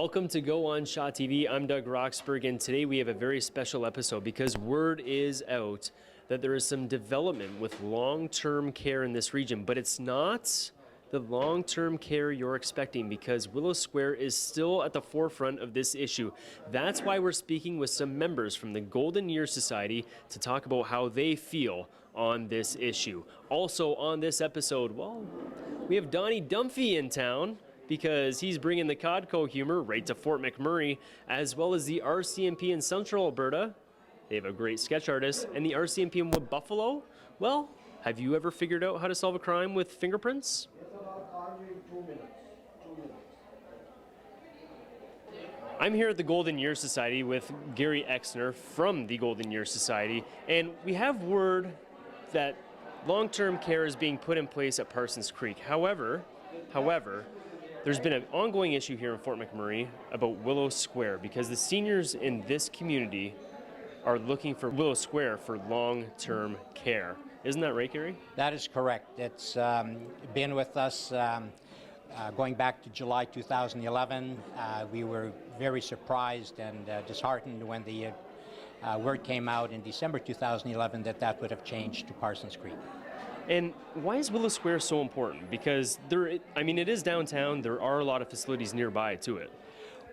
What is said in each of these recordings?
Welcome to Go On Shaw TV. I'm Doug Roxburgh, and today we have a very special episode because word is out that there is some development with long-term care in this region, but it's not the long-term care you're expecting because Willow Square is still at the forefront of this issue. That's why we're speaking with some members from the Golden Year Society to talk about how they feel on this issue. Also on this episode, well, we have Donnie Dunphy in town, because he's bringing the Codco humor right to Fort McMurray, as well as the RCMP in Central Alberta. They have a great sketch artist. And the RCMP in Wood Buffalo, well, have you ever figured out how to solve a crime with fingerprints? I'm here at the Golden Year Society with Gary Exner from the Golden Year Society, and we have word that long-term care is being put in place at Parsons Creek. However, there's been an ongoing issue here in Fort McMurray about Willow Square because the seniors in this community are looking for Willow Square for long-term care. Isn't that right, Gary? That is correct. It's been with us going back to July 2011. We were very surprised and disheartened when the word came out in December 2011 that would have changed to Parsons Creek. And why is Willow Square so important? Because it is downtown. There are a lot of facilities nearby to it.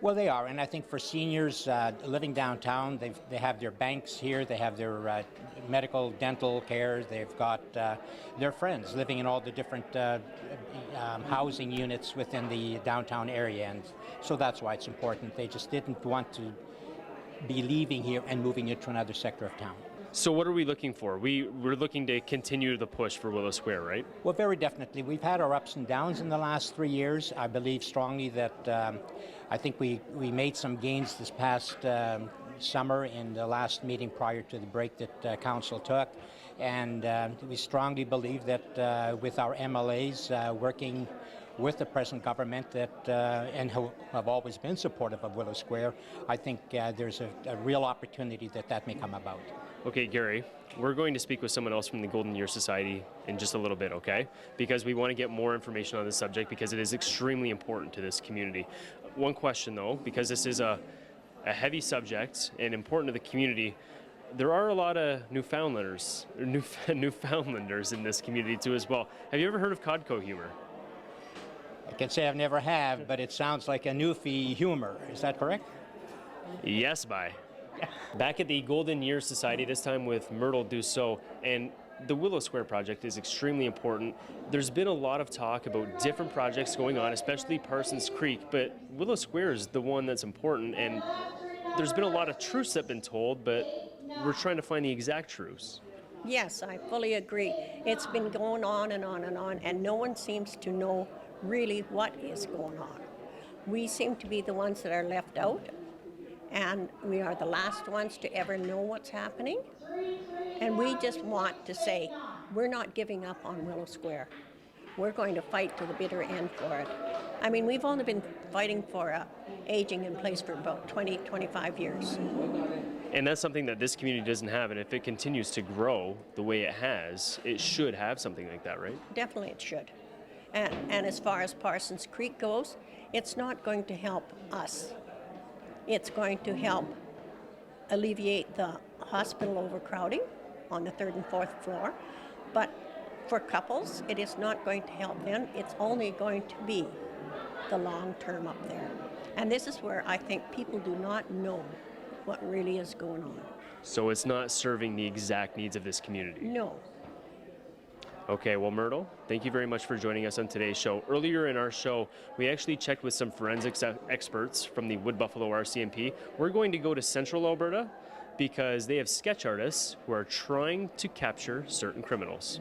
Well, they are, and I think for seniors living downtown, they have their banks here, they have their medical, dental care, they've got their friends living in all the different housing units within the downtown area, and so that's why it's important. They just didn't want to be leaving here and moving into another sector of town. So what are we looking for? We're looking to continue the push for Willow Square, right? Well, very definitely. We've had our ups and downs in the last 3 years. I believe strongly that I think we made some gains this past summer in the last meeting prior to the break that Council took. And we strongly believe that with our MLAs working with the present government and who have always been supportive of Willow Square, I think there's a real opportunity that may come about. Okay, Gary, we're going to speak with someone else from the Golden Year Society in just a little bit, okay? Because we want to get more information on this subject because it is extremely important to this community. One question, though, because this is a heavy subject and important to the community, there are a lot of Newfoundlanders in this community, too, as well. Have you ever heard of Codco humor? I can say I've never have, but it sounds like a Newfie humor. Is that correct? Yes, bye. Back at the Golden Year Society, this time with Myrtle Dussault, and the Willow Square project is extremely important. There's been a lot of talk about different projects going on, especially Parsons Creek, but Willow Square is the one that's important, and there's been a lot of truths that have been told, but we're trying to find the exact truths. Yes, I fully agree. It's been going on and on and on, and no one seems to know really what is going on. We seem to be the ones that are left out, and we are the last ones to ever know what's happening. And we just want to say, we're not giving up on Willow Square. We're going to fight to the bitter end for it. I mean, we've only been fighting for aging in place for about 20, 25 years. And that's something that this community doesn't have, and if it continues to grow the way it has, it should have something like that, right? Definitely it should. And as far as Parsons Creek goes, it's not going to help us. It's going to help alleviate the hospital overcrowding on the 3rd and 4th floor. But for couples, it is not going to help them. It's only going to be the long term up there. And this is where I think people do not know what really is going on. So it's not serving the exact needs of this community? No. Okay, well, Myrtle, thank you very much for joining us on today's show. Earlier in our show, we actually checked with some forensics experts from the Wood Buffalo RCMP. We're going to go to Central Alberta because they have sketch artists who are trying to capture certain criminals.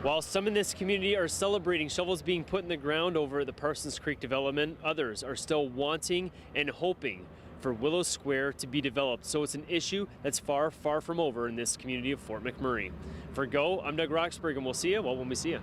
While some in this community are celebrating shovels being put in the ground over the Parsons Creek development, others are still wanting and hoping for Willow Square to be developed. So it's an issue that's far, far from over in this community of Fort McMurray. For Go, I'm Doug Roxburgh, and we'll see you when we see you.